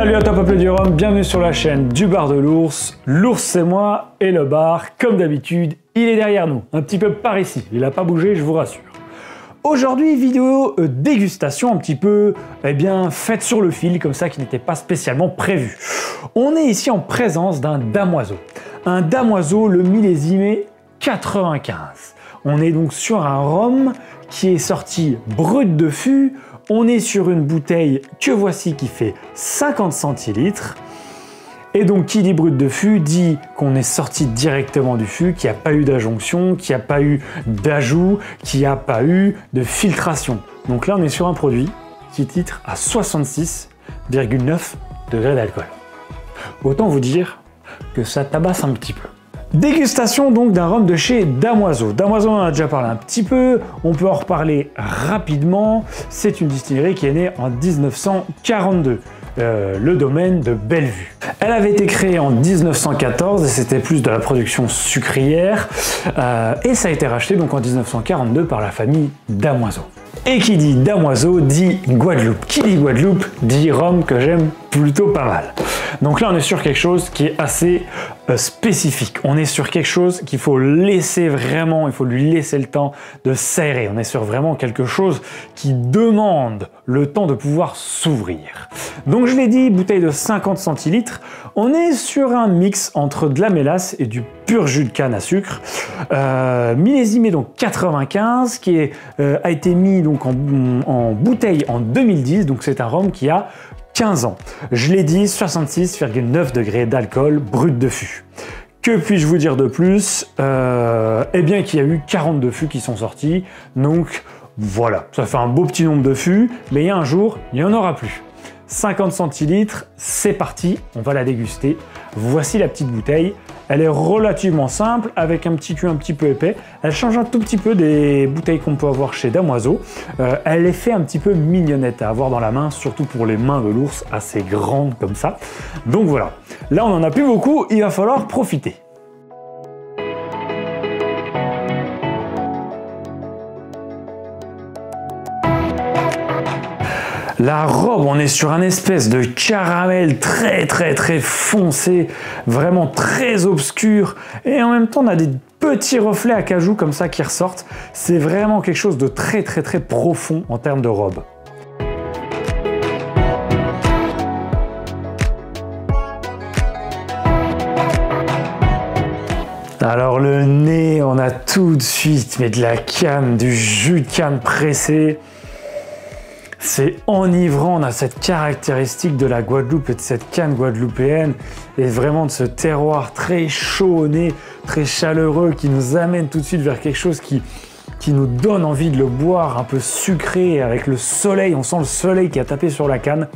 Salut à toi peuple du rhum, bienvenue sur la chaîne du bar de l'ours. L'ours c'est moi et le bar, comme d'habitude, il est derrière nous, un petit peu par ici. Il n'a pas bougé, je vous rassure. Aujourd'hui, vidéo dégustation un petit peu faite sur le fil, comme ça, qui n'était pas spécialement prévu. On est ici en présence d'un damoiseau. Un damoiseau, le millésimé 95. On est donc sur un rhum qui est sorti brut de fût. On est sur une bouteille que voici qui fait 50 centilitres. Et donc qui dit brut de fût dit qu'on est sorti directement du fût, qu'il n'y a pas eu d'adjonction, qu'il n'y a pas eu d'ajout, qu'il n'y a pas eu de filtration. Donc là on est sur un produit qui titre à 66,9 degrés d'alcool. Autant vous dire que ça tabasse un petit peu. Dégustation donc d'un rhum de chez Damoiseau. Damoiseau, on en a déjà parlé un petit peu, on peut en reparler rapidement. C'est une distillerie qui est née en 1942, le domaine de Bellevue. Elle avait été créée en 1914 et c'était plus de la production sucrière et ça a été racheté donc en 1942 par la famille Damoiseau. Et qui dit Damoiseau dit Guadeloupe. Qui dit Guadeloupe dit rhum que j'aime plutôt pas mal. Donc là on est sur quelque chose qui est assez spécifique. On est sur quelque chose qu'il faut laisser vraiment, il faut lui laisser le temps de s'aérer. On est sur vraiment quelque chose qui demande le temps de pouvoir s'ouvrir. Donc je l'ai dit, bouteille de 50 centilitres. On est sur un mix entre de la mélasse et du pur jus de canne à sucre. Millésimé donc 95 qui a été mis donc en bouteille en 2010. Donc c'est un rhum qui a 15 ans. Je l'ai dit, 66,9 degrés d'alcool brut de fût. Que puis-je vous dire de plus? Eh bien qu'il y a eu 42 fûts qui sont sortis. Donc voilà, ça fait un beau petit nombre de fûts. Mais il y a un jour, il n'y en aura plus. 50 centilitres, c'est parti, on va la déguster. Voici la petite bouteille. Elle est relativement simple, avec un petit cul un petit peu épais. Elle change un tout petit peu des bouteilles qu'on peut avoir chez Damoiseau. Elle est fait un petit peu mignonnette à avoir dans la main, surtout pour les mains de l'ours, assez grandes comme ça. Donc voilà, là on n'en a plus beaucoup, il va falloir profiter. La robe, on est sur un espèce de caramel très foncé, vraiment très obscur. Et en même temps, on a des petits reflets à cajou comme ça qui ressortent. C'est vraiment quelque chose de très profond en termes de robe. Alors le nez, on a tout de suite mais de la canne, du jus de canne pressé. C'est enivrant, on a cette caractéristique de la Guadeloupe et de cette canne guadeloupéenne et vraiment de ce terroir très chaud au nez, très chaleureux qui nous amène tout de suite vers quelque chose qui nous donne envie de le boire, un peu sucré avec le soleil, on sent le soleil qui a tapé sur la canne.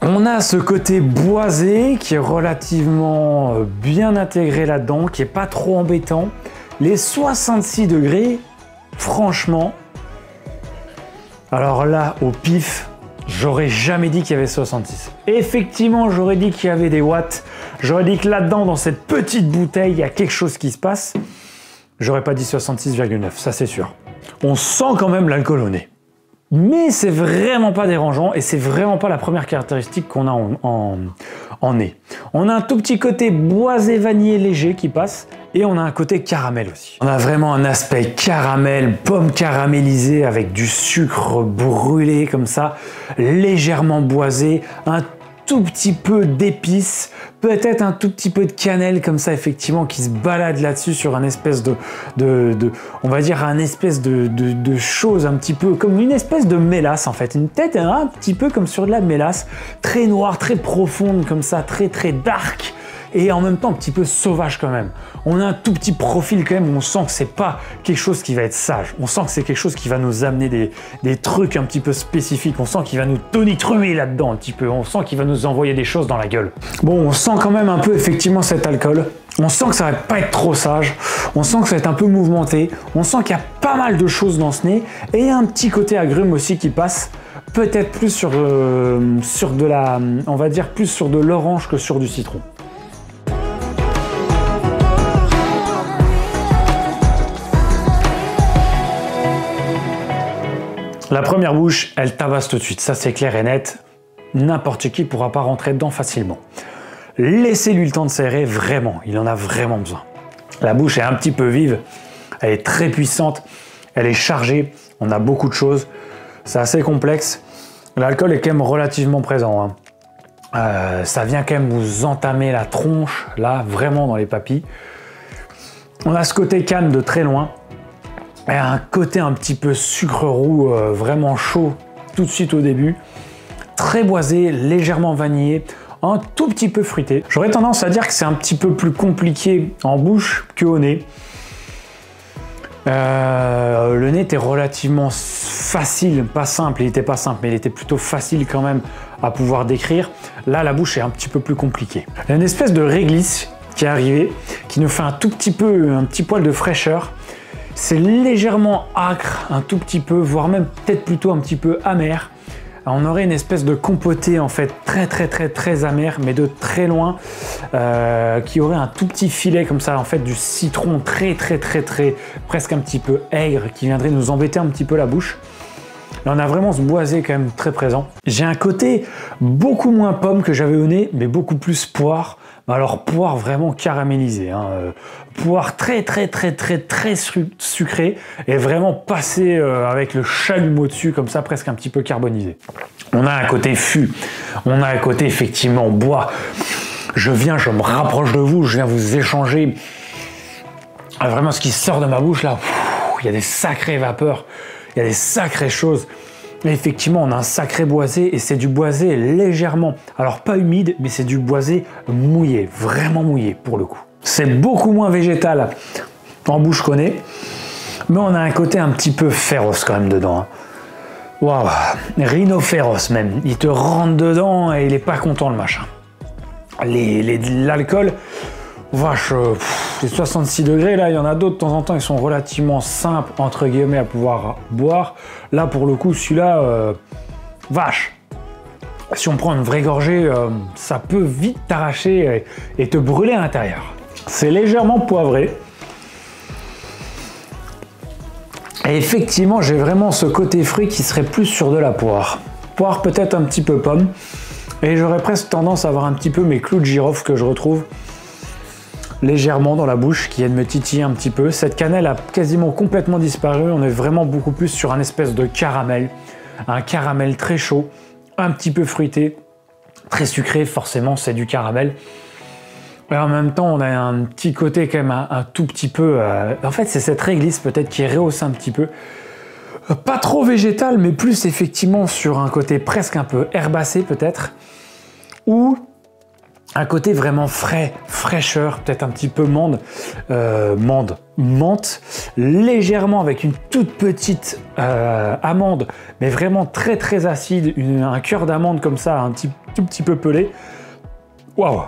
On a ce côté boisé qui est relativement bien intégré là-dedans, qui est pas trop embêtant. Les 66 degrés, franchement, alors là, au pif, j'aurais jamais dit qu'il y avait 66. Effectivement, j'aurais dit qu'il y avait des watts. J'aurais dit que là-dedans, dans cette petite bouteille, il y a quelque chose qui se passe. J'aurais pas dit 66,9, ça c'est sûr. On sent quand même l'alcool au nez. Mais c'est vraiment pas dérangeant et c'est vraiment pas la première caractéristique qu'on a en nez. On a un tout petit côté boisé vanillé léger qui passe et on a un côté caramel aussi. On a vraiment un aspect caramel, pomme caramélisée avec du sucre brûlé comme ça, légèrement boisé, un tout petit peu d'épices, peut-être un tout petit peu de cannelle comme ça effectivement qui se balade là-dessus sur un espèce on va dire un espèce de chose un petit peu comme une espèce de mélasse en fait, une tête un petit peu comme sur de la mélasse, très noire, très profonde comme ça, très dark. Et en même temps un petit peu sauvage quand même. On a un tout petit profil quand même où on sent que c'est pas quelque chose qui va être sage. On sent que c'est quelque chose qui va nous amener des trucs un petit peu spécifiques. On sent qu'il va nous tonitruer là-dedans un petit peu. On sent qu'il va nous envoyer des choses dans la gueule. Bon, on sent quand même un peu effectivement cet alcool. On sent que ça va pas être trop sage. On sent que ça va être un peu mouvementé. On sent qu'il y a pas mal de choses dans ce nez. Et il y a un petit côté agrume aussi qui passe. Peut-être plus sur de la, on va dire plus sur de l'orange que sur du citron. La première bouche, elle tabasse tout de suite, ça c'est clair et net. n'importe qui ne pourra pas rentrer dedans facilement. Laissez-lui le temps de s'aérer, vraiment, il en a vraiment besoin. La bouche est un petit peu vive, elle est très puissante, elle est chargée, on a beaucoup de choses, c'est assez complexe. L'alcool est quand même relativement présent, hein. Ça vient quand même vous entamer la tronche, là, vraiment dans les papilles. On a ce côté canne de très loin, et un côté un petit peu sucre roux, vraiment chaud tout de suite au début. Très boisé, légèrement vanillé, un tout petit peu fruité. J'aurais tendance à dire que c'est un petit peu plus compliqué en bouche qu'au nez. Le nez était relativement facile, pas simple, il n'était pas simple, mais il était plutôt facile quand même à pouvoir décrire. Là, la bouche est un petit peu plus compliquée. Il y a une espèce de réglisse qui est arrivée, qui nous fait un petit poil de fraîcheur. C'est légèrement acre, un tout petit peu, voire même peut-être plutôt un petit peu amer. On aurait une espèce de compoté en fait très amer, mais de très loin, qui aurait un tout petit filet comme ça, en fait du citron très presque un petit peu aigre, qui viendrait nous embêter un petit peu la bouche. Là, on a vraiment ce boisé quand même très présent. J'ai un côté beaucoup moins pomme que j'avais au nez, mais beaucoup plus poire. Alors poire vraiment caramélisé, hein. Poire très sucré et vraiment passé avec le chalumeau dessus comme ça, presque un petit peu carbonisé. On a un côté fût, on a un côté effectivement bois. Je me rapproche de vous, je viens vous échanger vraiment ce qui sort de ma bouche là. Il y a des sacrées vapeurs, il y a des sacrées choses. Et effectivement, on a un sacré boisé et c'est du boisé légèrement, alors pas humide, mais c'est du boisé mouillé, vraiment mouillé pour le coup. C'est beaucoup moins végétal en bouche qu'on est, mais on a un côté un petit peu féroce quand même dedans. Waouh, rhinophéroce même. Il te rentre dedans et il est pas content le machin. L'alcool, vache, les 66 degrés là, il y en a d'autres de temps en temps, ils sont relativement simples entre guillemets à pouvoir boire. Là pour le coup, celui-là, vache. Si on prend une vraie gorgée, ça peut vite t'arracher et te brûler à l'intérieur. C'est légèrement poivré. Et effectivement, j'ai vraiment ce côté fruit qui serait plus sur de la poire. Poire peut-être un petit peu pomme. Et j'aurais presque tendance à avoir un petit peu mes clous de girofle que je retrouve légèrement dans la bouche, qui viennent me titiller un petit peu. Cette cannelle a quasiment complètement disparu. On est vraiment beaucoup plus sur un espèce de caramel. Un caramel très chaud, un petit peu fruité, très sucré, forcément c'est du caramel. Et en même temps, on a un petit côté quand même un tout petit peu... En fait, c'est cette réglisse peut-être qui rehausse un petit peu. Pas trop végétal, mais plus effectivement sur un côté presque un peu herbacé peut-être. Ou un côté vraiment frais, fraîcheur, peut-être un petit peu menthe, légèrement avec une toute petite amande, mais vraiment très acide, un cœur d'amande comme ça, tout petit peu pelé. Waouh,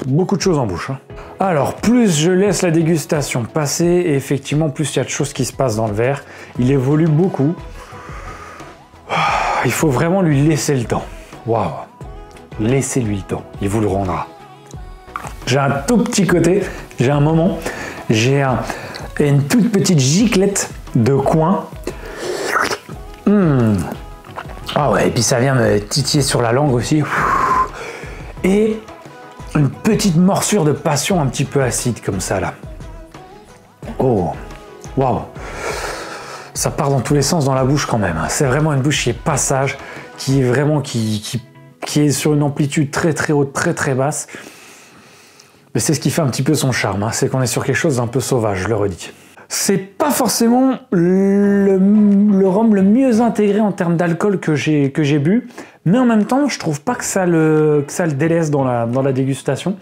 beaucoup de choses en bouche, hein. Alors, plus je laisse la dégustation passer, et effectivement, plus il y a de choses qui se passent dans le verre. Il évolue beaucoup. Il faut vraiment lui laisser le temps. Waouh, laissez-lui le temps, il vous le rendra. J'ai un tout petit côté, j'ai un moment, j'ai une toute petite giclette de coin. Ah ouais, et puis ça vient me titiller sur la langue aussi. Et une petite morsure de passion un petit peu acide comme ça là. Oh, waouh. Ça part dans tous les sens dans la bouche quand même. C'est vraiment une bouche qui est passage, qui est vraiment qui est sur une amplitude très haute, très basse. Mais c'est ce qui fait un petit peu son charme, hein. C'est qu'on est sur quelque chose d'un peu sauvage, je le redis. C'est pas forcément le rhum le mieux intégré en termes d'alcool que j'ai bu, mais en même temps, je trouve pas que ça le délaisse dans la dégustation.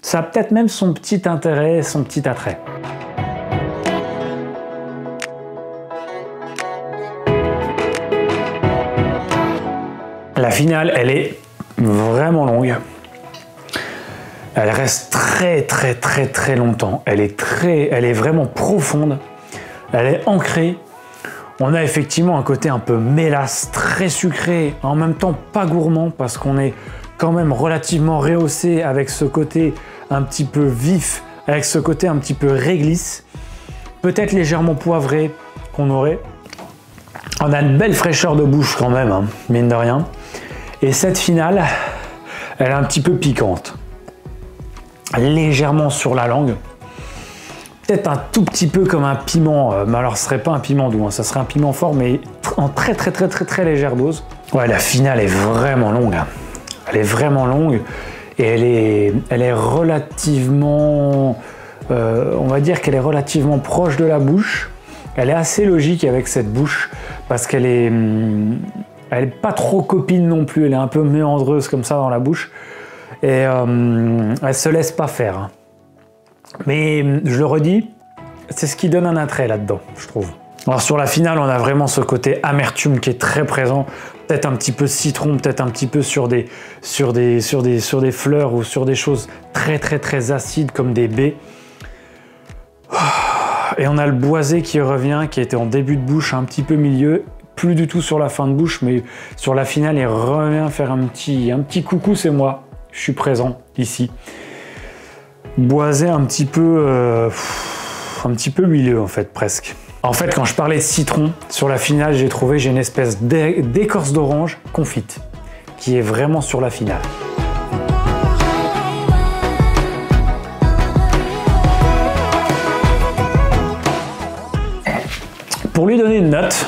Ça a peut-être même son petit intérêt, son petit attrait. La finale, elle est vraiment longue. Elle reste très longtemps. Elle est vraiment profonde. Elle est ancrée. On a effectivement un côté un peu mélasse, très sucré, en même temps pas gourmand parce qu'on est quand même relativement rehaussé avec ce côté un petit peu vif, avec ce côté un petit peu réglisse, peut-être légèrement poivré qu'on aurait. On a une belle fraîcheur de bouche quand même, hein, mine de rien. Et cette finale, elle est un petit peu piquante. Légèrement sur la langue. Peut-être un tout petit peu comme un piment, mais alors ce serait pas un piment doux, hein, ça serait un piment fort, mais en très légère dose. Ouais, la finale est vraiment longue. Hein. Elle est vraiment longue et elle est relativement, on va dire qu'elle est relativement proche de la bouche. Elle est assez logique avec cette bouche parce qu'elle est pas trop copine non plus. Elle est un peu méandreuse comme ça dans la bouche et elle se laisse pas faire. Hein. Mais je le redis, c'est ce qui donne un attrait là-dedans, je trouve. Alors sur la finale, on a vraiment ce côté amertume qui est très présent, peut-être un petit peu citron, peut-être un petit peu sur des fleurs ou sur des choses très acides comme des baies. Et on a le boisé qui revient, qui était en début de bouche, un petit peu milieu, plus du tout sur la fin de bouche, mais sur la finale, il revient faire un petit coucou, c'est moi, je suis présent ici. Boisé un petit peu huileux en fait, presque. En fait, quand je parlais de citron, sur la finale, j'ai une espèce d'écorce d'orange confite, qui est vraiment sur la finale. Pour lui donner une note,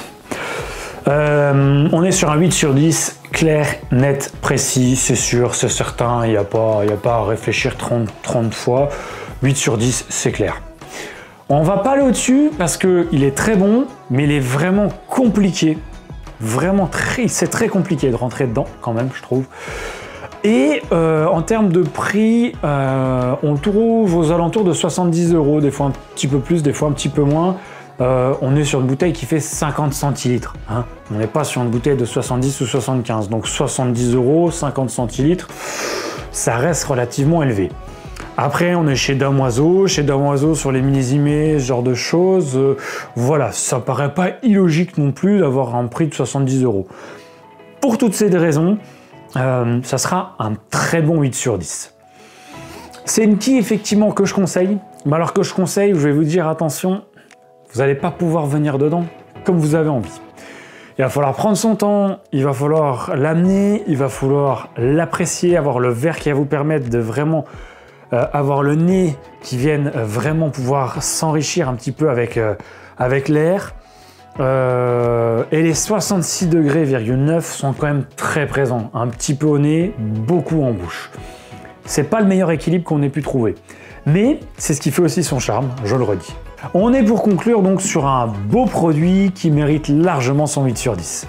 on est sur un 8 sur 10, clair, net, précis, c'est sûr, c'est certain, il n'y a pas à réfléchir 30 fois. 8 sur 10, c'est clair. On va pas aller au-dessus parce qu'il est très bon, mais il est vraiment compliqué. C'est très compliqué de rentrer dedans quand même, je trouve. Et en termes de prix, on le trouve aux alentours de 70 €, des fois un petit peu plus, des fois un petit peu moins. On est sur une bouteille qui fait 50 centilitres. Hein. On n'est pas sur une bouteille de 70 ou 75. Donc 70 €, 50 centilitres, ça reste relativement élevé. Après, on est chez Damoiseau sur les millésimés, ce genre de choses. Voilà, ça paraît pas illogique non plus d'avoir un prix de 70 €. Pour toutes ces raisons, ça sera un très bon 8 sur 10. C'est une quille effectivement que je conseille. Mais alors que je conseille, je vais vous dire attention, vous n'allez pas pouvoir venir dedans comme vous avez envie. Il va falloir prendre son temps, il va falloir l'amener, il va falloir l'apprécier, avoir le verre qui va vous permettre de vraiment avoir le nez qui vienne vraiment pouvoir s'enrichir un petit peu avec l'air. Et les 66,9 degrés sont quand même très présents. Un petit peu au nez, beaucoup en bouche. C'est pas le meilleur équilibre qu'on ait pu trouver. Mais c'est ce qui fait aussi son charme, je le redis. On est pour conclure donc sur un beau produit qui mérite largement son 8 sur 10.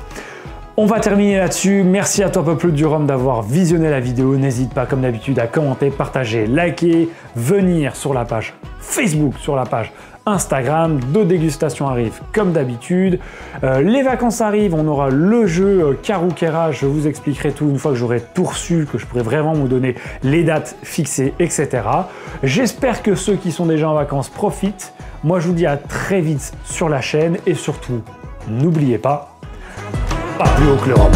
On va terminer là-dessus. Merci à toi Peuple du Rhum d'avoir visionné la vidéo. N'hésite pas comme d'habitude à commenter, partager, liker, venir sur la page Facebook, sur la page Instagram. D'autres dégustations arrivent comme d'habitude. Les vacances arrivent, on aura le jeu Karoukera. Je vous expliquerai tout une fois que j'aurai tout reçu, que je pourrai vraiment vous donner les dates fixées, etc. J'espère que ceux qui sont déjà en vacances profitent. Moi, je vous dis à très vite sur la chaîne et surtout, n'oubliez pas, pas plus haut que le Rhum.